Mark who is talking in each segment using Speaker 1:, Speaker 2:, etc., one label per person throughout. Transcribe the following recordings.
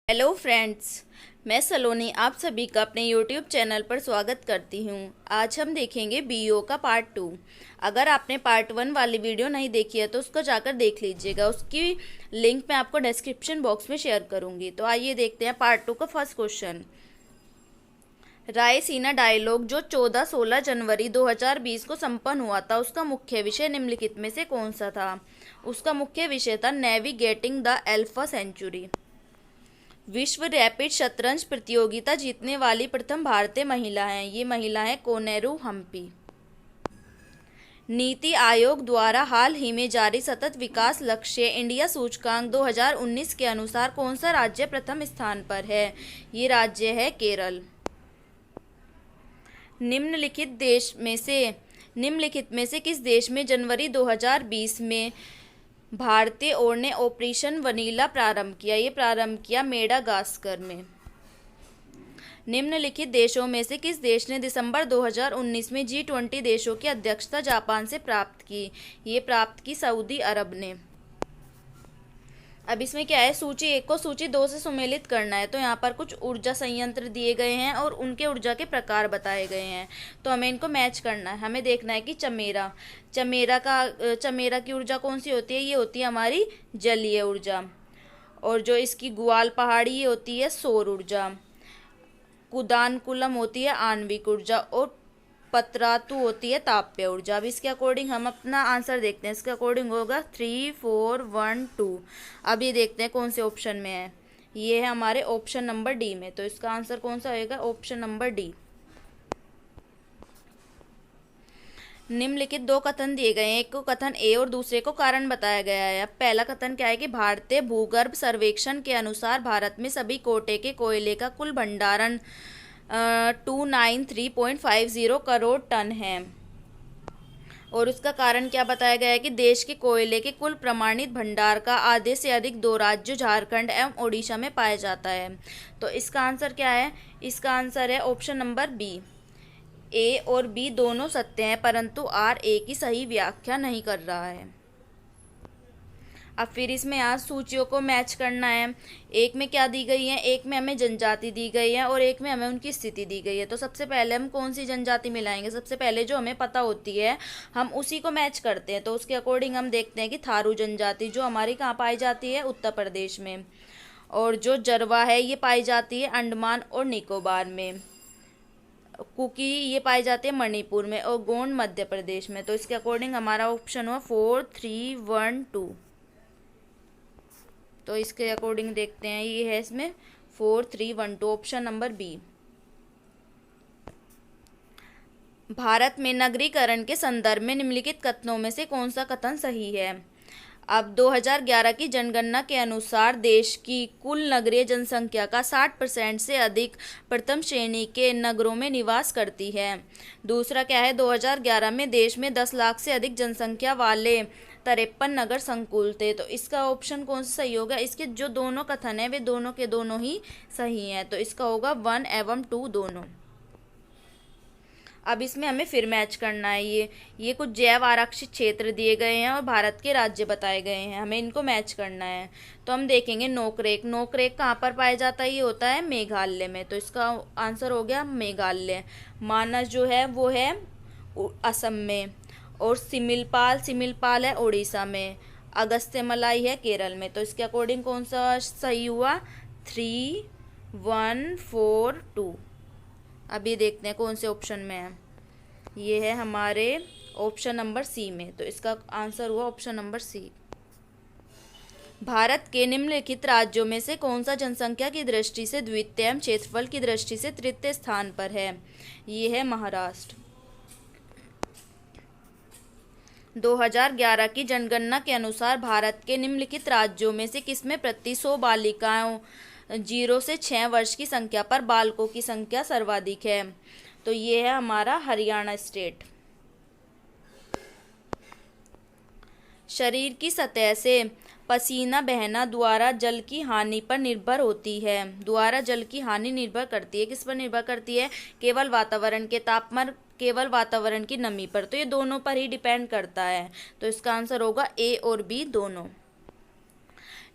Speaker 1: Hello friends, मैं सलोनी आप सभी का अपने यूट्यूब चैनल पर स्वागत करती हूँ। आज हम देखेंगे बीओ का पार्ट 2। अगर आपने पार्ट 1 वाली वीडियो नहीं देखी है तो उसको जाकर देख लीजिएगा। उसकी लिंक मैं आपको डिस्क्रिप्शन बॉक्स में शेयर करूँगी। तो आइए देखते हैं पार्ट 2 का फर्स्ट क्वेश्चन। रायसीना डायलॉग जो 14-16 जनवरी 2020 को संपन्न हुआ था, उसका मुख्य विषय निम्नलिखित में से कौन सा था? उसका मुख्य विषय था नेविगेटिंग द अल्फा सेंचुरी। विश्व रैपिड शतरंज प्रतियोगिता जीतने वाली प्रथम भारतीय महिला हैं। ये महिला है कोनेरू हम्पी। नीति आयोग द्वारा हाल ही में जारी सतत विकास लक्ष्य इंडिया सूचकांक 2019 के अनुसार कौन सा राज्य प्रथम स्थान पर है? ये राज्य है केरल। निम्नलिखित में से किस देश में जनवरी 2020 में भारतीय ओर ने ऑपरेशन वनीला प्रारंभ किया? ये प्रारंभ किया मेडागास्कर में। निम्नलिखित देशों में से किस देश ने दिसंबर 2019 में G20 देशों की अध्यक्षता जापान से प्राप्त की? ये प्राप्त की सऊदी अरब ने। अब इसमें क्या है, सूची 1 को सूची 2 से सुमेलित करना है। तो यहाँ पर कुछ ऊर्जा संयंत्र दिए गए हैं और उनके ऊर्जा के प्रकार बताए गए हैं, तो हमें इनको मैच करना है। हमें देखना है कि चमेरा की ऊर्जा कौन सी होती है? ये होती है हमारी जलीय ऊर्जा। और जो इसकी ग्वाल पहाड़ी ये होती है सौर ऊर्जा। कुदानकुलम होती है आणविक ऊर्जा और पतरातु होती है ताप्य ऊर्जा। अब इसके अकॉर्डिंग हम अपना आंसर देखते हैं। इसके अकॉर्डिंग होगा 3, 4, 1, 2। अब ये देखते हैं कौन से ऑप्शन में है। ये है हमारे ऑप्शन नंबर डी में। तो इसका आंसर कौन सा होगा? Option number D. निम्नलिखित 2 कथन दिए गए हैं। एक को कथन ए और दूसरे को कारण बताया गया है। अब पहला कथन क्या है कि भारतीय भूगर्भ सर्वेक्षण के अनुसार भारत में सभी कोटे के कोयले का कुल भंडारण 293.50 करोड़ टन है। और उसका कारण क्या बताया गया है कि देश के कोयले के कुल प्रमाणित भंडार का आधे से अधिक 2 राज्यों झारखंड एवं ओडिशा में पाया जाता है। तो इसका आंसर क्या है? इसका आंसर है ऑप्शन नंबर बी। ए और बी दोनों सत्य हैं, परंतु आर ए की सही व्याख्या नहीं कर रहा है। अब फिर इसमें आज सूचियों को मैच करना है। एक में क्या दी गई है? एक में हमें जनजाति दी गई है और एक में हमें उनकी स्थिति दी गई है। तो सबसे पहले हम कौन सी जनजाति मिलाएंगे? सबसे पहले जो हमें पता होती है हम उसी को मैच करते हैं। तो उसके अकॉर्डिंग हम देखते हैं कि थारू जनजाति जो हमारी कहाँ पाई जाती है? उत्तर प्रदेश में। और जो जरवा है ये पाई जाती है अंडमान और निकोबार में। कुकी ये पाई जाती है मणिपुर में और गोंड मध्य प्रदेश में। तो इसके अकॉर्डिंग हमारा ऑप्शन हुआ 4, 3, 1, 2। तो इसके अकॉर्डिंग देखते हैं, ये है इसमें 4, 3, 1, 2 ऑप्शन नंबर बी। भारत में नगरीकरण के संदर्भ में निम्नलिखित कथनों में से कौन सा कथन सही है? अब 2011 की जनगणना के अनुसार देश की कुल नगरीय जनसंख्या का 60% से अधिक प्रथम श्रेणी के नगरों में निवास करती है। दूसरा क्या है? 2011 में देश में 10 लाख से अधिक जनसंख्या वाले 53 नगर संकुल थे। तो इसका ऑप्शन कौन सा सही होगा? इसके जो दोनों कथन है वे दोनों के दोनों ही सही हैं। तो इसका होगा 1 एवं 2 दोनों। अब इसमें हमें फिर मैच करना है। ये कुछ जैव आरक्षित क्षेत्र दिए गए हैं और भारत के राज्य बताए गए हैं, हमें इनको मैच करना है। तो हम देखेंगे नोकरेक कहाँ पर पाया जाता है? ये होता है मेघालय में। तो इसका आंसर हो गया मेघालय। मानस जो है वो है असम में। और सिमिलपाल है उड़ीसा में। अगस्त्यमलाई है केरल में। तो इसके अकॉर्डिंग कौन सा सही हुआ? 3, 1, 4, 2। अभी देखते हैं कौन से ऑप्शन में है। ये है हमारे ऑप्शन नंबर सी में। तो इसका आंसर हुआ ऑप्शन नंबर सी। भारत के निम्नलिखित राज्यों में से कौन सा जनसंख्या की दृष्टि से द्वितीय एवं क्षेत्रफल की दृष्टि से तृतीय स्थान पर है? ये है महाराष्ट्र। 2011 की जनगणना के अनुसार भारत के निम्नलिखित राज्यों में से किसमें प्रति 100 बालिकाओं 0 से 6 वर्ष की संख्या पर बालकों की संख्या सर्वाधिक है? तो ये है हमारा हरियाणा स्टेट। शरीर की सतह से पसीना बहना द्वारा जल की हानि पर निर्भर होती है। द्वारा जल की हानि निर्भर करती है, किस पर निर्भर करती है? केवल वातावरण के तापमान, केवल वातावरण की नमी पर। तो ये दोनों पर ही डिपेंड करता है। तो इसका आंसर होगा ए और बी दोनों।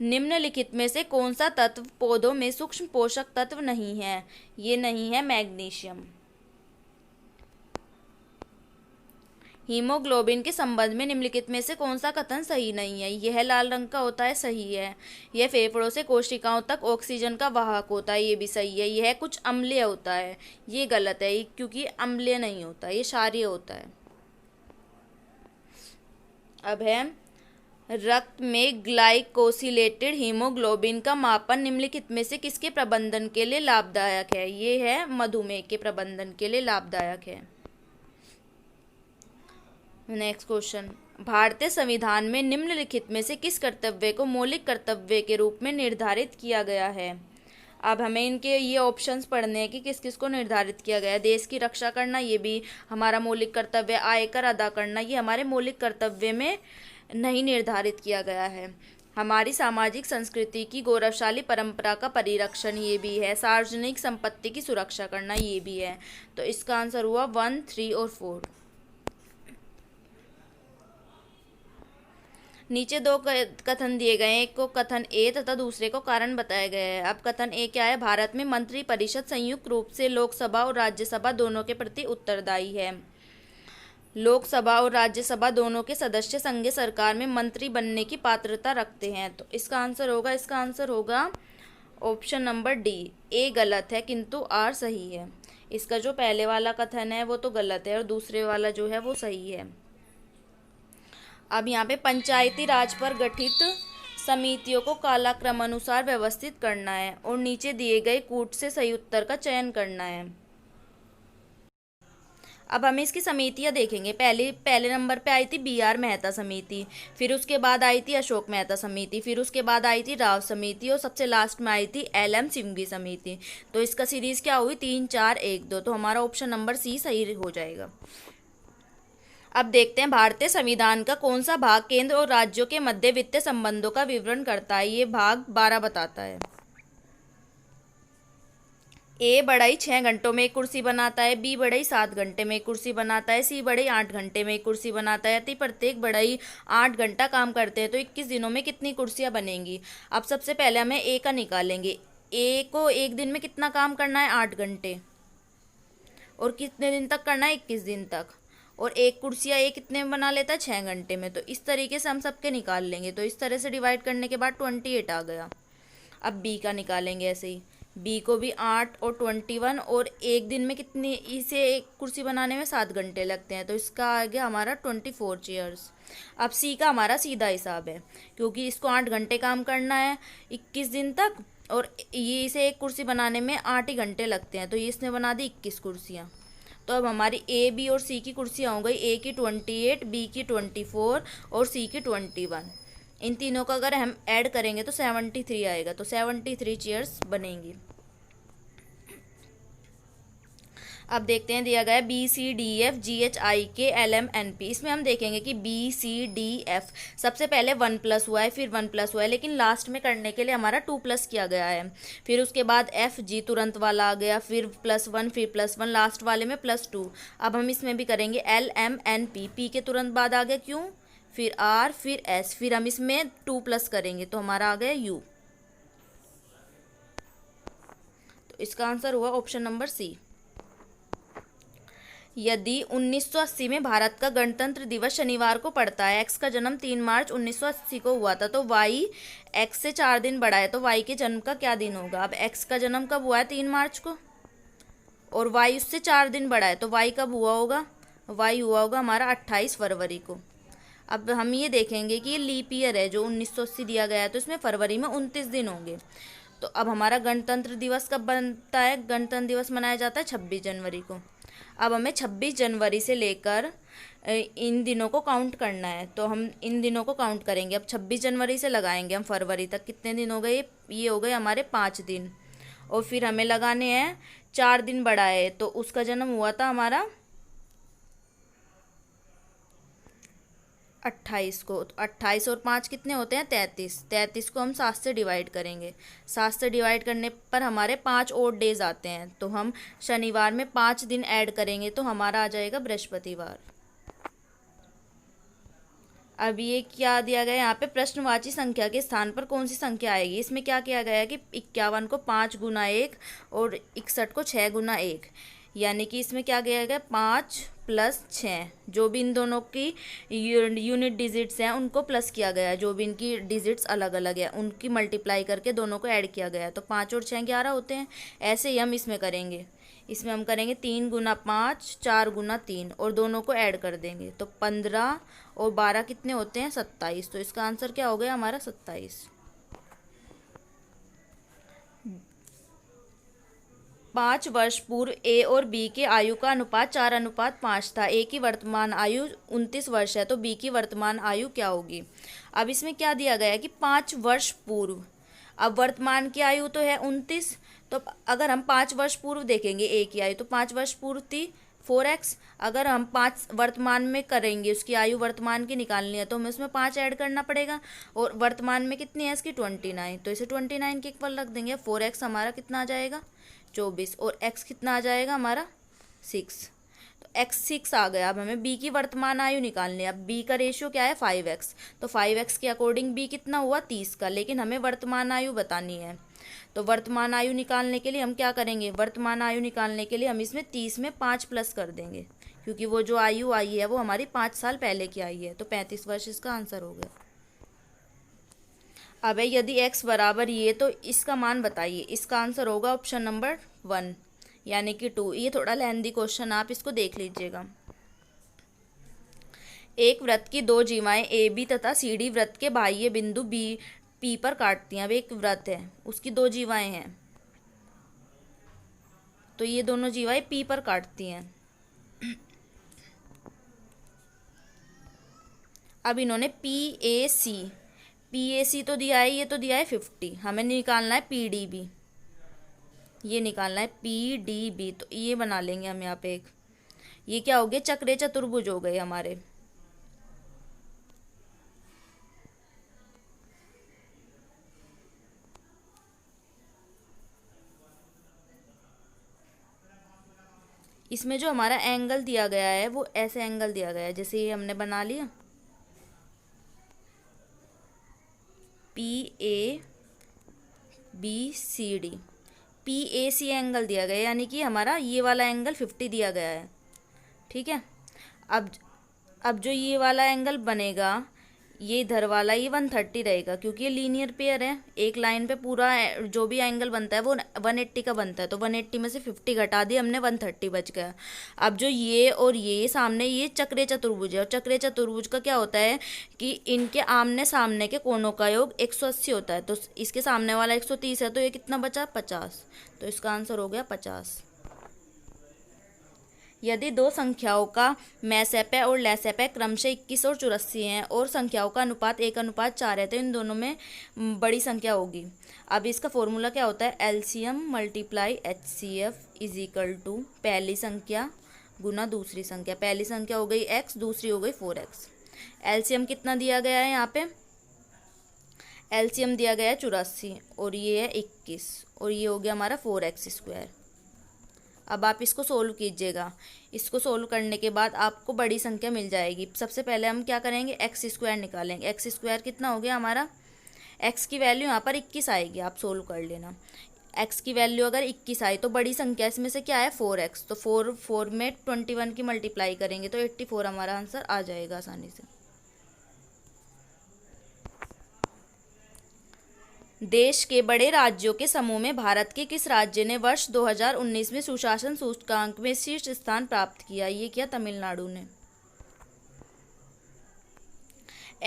Speaker 1: निम्नलिखित में से कौन सा तत्व पौधों में सूक्ष्म पोषक तत्व नहीं है? ये नहीं है मैग्नीशियम। हीमोग्लोबिन के संबंध में निम्नलिखित में से कौन सा कथन सही नहीं है? यह लाल रंग का होता है, सही है। यह फेफड़ों से कोशिकाओं तक ऑक्सीजन का वाहक होता है, ये भी सही है। यह कुछ अम्लीय होता है, ये गलत है, क्योंकि अम्लीय नहीं होता, ये क्षारीय होता है। अब है रक्त में ग्लाइकोसिलेटेड हीमोग्लोबिन का मापन निम्नलिखित में से किसके प्रबंधन के लिए लाभदायक है? ये है मधुमेह के प्रबंधन के लिए लाभदायक है। नेक्स्ट क्वेश्चन, भारतीय संविधान में निम्नलिखित में से किस कर्तव्य को मौलिक कर्तव्य के रूप में निर्धारित किया गया है? अब हमें इनके ये ऑप्शंस पढ़ने हैं कि किस किस को निर्धारित किया गया है। देश की रक्षा करना, ये भी हमारा मौलिक कर्तव्य। आयकर अदा करना, ये हमारे मौलिक कर्तव्य में नहीं निर्धारित किया गया है। हमारी सामाजिक संस्कृति की गौरवशाली परंपरा का परिरक्षण, ये भी है। सार्वजनिक संपत्ति की सुरक्षा करना, ये भी है। तो इसका आंसर हुआ 1, 3 और 4। नीचे दो कथन दिए गए हैं, एक को कथन ए तथा दूसरे को कारण बताया गया है। अब कथन ए क्या है? भारत में मंत्री परिषद संयुक्त रूप से लोकसभा और राज्यसभा दोनों के प्रति उत्तरदायी है। लोकसभा और राज्यसभा दोनों के सदस्य संघीय सरकार में मंत्री बनने की पात्रता रखते हैं। तो इसका आंसर होगा ऑप्शन नंबर डी। ए गलत है किंतु आर सही है। इसका जो पहले वाला कथन है वो तो गलत है और दूसरे वाला जो है वो सही है। अब यहाँ पे पंचायती राज पर गठित समितियों को कालक्रमानुसार व्यवस्थित करना है और नीचे दिए गए कूट से सही उत्तर का चयन करना है। अब हमें इसकी समितियाँ देखेंगे। पहले नंबर पे आई थी BR मेहता समिति, फिर उसके बाद आई थी अशोक मेहता समिति, फिर उसके बाद आई थी राव समिति और सबसे लास्ट में आई थी LM सिंघवी समिति। तो इसका सीरीज क्या हुई? 3, 4, 1, 2। तो हमारा ऑप्शन नंबर सी सही हो जाएगा। अब देखते हैं भारतीय संविधान का कौन सा भाग केंद्र और राज्यों के मध्य वित्तीय संबंधों का विवरण करता है। ये भाग 12 बताता है। ए बढ़ई 6 घंटों में एक कुर्सी बनाता है, बी बढ़ई 7 घंटे में एक कुर्सी बनाता है, सी बढ़ई 8 घंटे में एक कुर्सी बनाता है। यदि प्रत्येक बढ़ई 8 घंटा काम करते हैं तो 21 दिनों में कितनी कुर्सियां बनेंगी? अब सबसे पहले हमें ए का निकालेंगे। ए को एक दिन में कितना काम करना है? 8 घंटे। और कितने दिन तक करना है? 21 दिन तक। और एक कुर्सियाँ ए कितने में बना लेता है? 6 घंटे में। तो इस तरीके से हम सबके निकाल लेंगे। तो इस तरह से डिवाइड करने के बाद 28 आ गया। अब बी का निकालेंगे ऐसे ही। बी को भी 8 और 21 और एक दिन में कितनी, इसे एक कुर्सी बनाने में 7 घंटे लगते हैं। तो इसका आ गया हमारा 24 चेयर्स। अब सी का हमारा सीधा हिसाब है क्योंकि इसको 8 घंटे काम करना है 21 दिन तक और ये इसे एक कुर्सी बनाने में 8 ही घंटे लगते हैं। तो ये इसने बना दी 21 कुर्सियाँ। तो अब हमारी ए, बी और सी की कुर्सियाँ हो गई। ए की 28, बी की 24 और सी की 21। इन तीनों का अगर हम ऐड करेंगे तो 73 आएगा। तो 73 चेयर्स बनेंगी। अब देखते हैं दिया गया है BCDF GHIK LMNP। इसमें हम देखेंगे कि BCDF सबसे पहले 1+ हुआ है, फिर 1+ हुआ है, लेकिन लास्ट में करने के लिए हमारा 2+ किया गया है। फिर उसके बाद FG तुरंत वाला आ गया, फिर +1, फिर +1, लास्ट वाले में +2। अब हम इसमें भी करेंगे LMNP। P के तुरंत बाद आ गया Q, फिर R, फिर S, फिर हम इसमें 2+ करेंगे तो हमारा आ गया U। तो इसका आंसर हुआ ऑप्शन नंबर सी। यदि 1980 में भारत का गणतंत्र दिवस शनिवार को पड़ता है, एक्स का जन्म 3 मार्च 1980 को हुआ था, तो वाई एक्स से 4 दिन बड़ा है, तो वाई के जन्म का क्या दिन होगा? अब एक्स का जन्म कब हुआ है? 3 मार्च को, और वाई उससे 4 दिन बड़ा है, तो वाई कब हुआ होगा? वाई हुआ होगा हमारा 28 फरवरी को। अब हम ये देखेंगे कि ये लीप ईयर है जो 1980 दिया गया है, तो इसमें फरवरी में 29 दिन होंगे। तो अब हमारा गणतंत्र दिवस कब बनता है? गणतंत्र दिवस मनाया जाता है 26 जनवरी को। अब हमें 26 जनवरी से लेकर इन दिनों को काउंट करना है, तो हम इन दिनों को काउंट करेंगे। अब 26 जनवरी से लगाएंगे हम फरवरी तक, कितने दिन हो गए? ये हो गए हमारे 5 दिन। और फिर हमें लगाने हैं 4 दिन बड़ा है, तो उसका जन्म हुआ था हमारा 28 को। तो 28 और 5 कितने होते हैं? 33। 33 को हम 7 से डिवाइड करेंगे। 7 से डिवाइड करने पर हमारे 5 और डेज आते हैं, तो हम शनिवार में 5 दिन ऐड करेंगे तो हमारा आ जाएगा बृहस्पतिवार। अब ये क्या दिया गया है यहाँ पे, प्रश्नवाची संख्या के स्थान पर कौन सी संख्या आएगी। इसमें क्या किया गया है कि 51 को 5 गुना 1 और 61 को 6 गुना 1, यानी कि इसमें क्या किया गया 5 प्लस 6, जो भी इन दोनों की यूनिट डिजिट्स हैं उनको प्लस किया गया है, जो भी इनकी डिजिट्स अलग अलग है उनकी मल्टीप्लाई करके दोनों को ऐड किया गया है। तो 5 और 6 11 होते हैं। ऐसे ही हम इसमें करेंगे, इसमें हम करेंगे 3 गुना 5 4 गुना 3 और दोनों को ऐड कर देंगे तो 15 और 12 कितने होते हैं 27। तो इसका आंसर क्या हो गया हमारा 27। 5 वर्ष पूर्व ए और बी के आयु का अनुपात 4:5 था। ए की वर्तमान आयु 29 वर्ष है तो बी की वर्तमान आयु क्या होगी। अब इसमें क्या दिया गया है कि 5 वर्ष पूर्व, अब वर्तमान की आयु तो है 29, तो अगर हम 5 वर्ष पूर्व देखेंगे ए की आयु तो 5 वर्ष पूर्व थी 4x। अगर हम 5 वर्तमान में करेंगे, उसकी आयु वर्तमान की निकालनी है तो हमें उसमें 5 ऐड करना पड़ेगा, और वर्तमान में कितनी है इसकी 29, तो इसे 29 के इक्वल रख देंगे। 4x हमारा कितना आ जाएगा 24 और x कितना आ जाएगा हमारा 6, तो x 6 आ गया। अब हमें b की वर्तमान आयु निकालनी है। अब b का रेशियो क्या है 5x, तो 5x के अकॉर्डिंग b कितना हुआ 30 का, लेकिन हमें वर्तमान आयु बतानी है। तो वर्तमान आयु निकालने के लिए हम क्या करेंगे, वर्तमान आयु निकालने के लिए हम इसमें 30 में 5 प्लस कर देंगे, क्योंकि वो जो आयु आई है वो हमारी 5 साल पहले की आई है, तो 35 वर्ष इसका आंसर हो गया। अब यदि x बराबर ये, तो इसका मान बताइए। इसका आंसर होगा ऑप्शन नंबर 1 यानी कि 2। ये थोड़ा लेंथी क्वेश्चन, आप इसको देख लीजिएगा। एक वृत्त की 2 जीवाएं ए बी तथा सी डी वृत्त के बाह्य बिंदु बी पी पर काटती हैं। अब एक वृत्त है, उसकी 2 जीवाएं हैं, तो ये दोनों जीवाएं पी पर काटती हैं। अब इन्होंने पी ए सी तो दिया है, ये तो दिया है 50, हमें निकालना है पी डी बी, ये निकालना है पी डी बी। तो ये बना लेंगे हम यहाँ पे एक, ये क्या हो गए चक्रे चतुर्भुज हो गए हमारे। इसमें जो हमारा एंगल दिया गया है वो ऐसे एंगल दिया गया है, जैसे ये हमने बना लिया P A B C D, P A C angle दिया गया है, यानी कि हमारा ये वाला एंगल 50 दिया गया है। ठीक है, अब जो ये वाला एंगल बनेगा, ये इधर वाला ये 130 रहेगा, क्योंकि ये लीनियर पेयर है। एक लाइन पे पूरा जो भी एंगल बनता है वो 180 का बनता है, तो 180 में से 50 घटा दिया हमने, 130 बच गया। अब जो ये और ये सामने, ये चक्रे चतुर्भुज है, और चक्रे चतुर्भुज का क्या होता है कि इनके आमने सामने के कोणों का योग 180 होता है, तो इसके सामने वाला 130 है, तो ये कितना बचा 50, तो इसका आंसर हो गया 50। यदि 2 संख्याओं का मैसेपे और लैसेपे क्रमशः 21 और 84 हैं और संख्याओं का अनुपात 1:4 है, तो इन दोनों में बड़ी संख्या होगी। अब इसका फॉर्मूला क्या होता है, LCM multiply HCF is equal to पहली संख्या गुना दूसरी संख्या। पहली संख्या हो गई x, दूसरी हो गई 4x। एलसीएम कितना दिया गया है यहाँ पे, एलसीएम दिया गया है 84 और ये है 21 और ये हो गया हमारा 4x²। अब आप इसको सोल्व कीजिएगा। इसको सोल्व करने के बाद आपको बड़ी संख्या मिल जाएगी। सबसे पहले हम क्या करेंगे, x² निकालेंगे। x² कितना हो गया हमारा, x की वैल्यू यहाँ पर 21 आएगी, आप सोल्व कर लेना। x की वैल्यू अगर 21 आई तो बड़ी संख्या इसमें से क्या है 4x, तो 4 में 21 की मल्टीप्लाई करेंगे तो 84 हमारा आंसर आ जाएगा आसानी से। देश के बड़े राज्यों के समूह में भारत के किस राज्य ने वर्ष 2019 में सुशासन सूचकांक में शीर्ष स्थान प्राप्त किया। ये किया तमिलनाडु ने।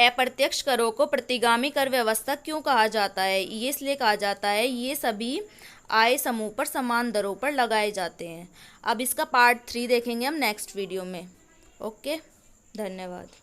Speaker 1: अप्रत्यक्ष करों को प्रतिगामी कर व्यवस्था क्यों कहा जाता है, ये इसलिए कहा जाता है ये सभी आय समूह पर समान दरों पर लगाए जाते हैं। अब इसका पार्ट 3 देखेंगे हम नेक्स्ट वीडियो में। ओके, धन्यवाद।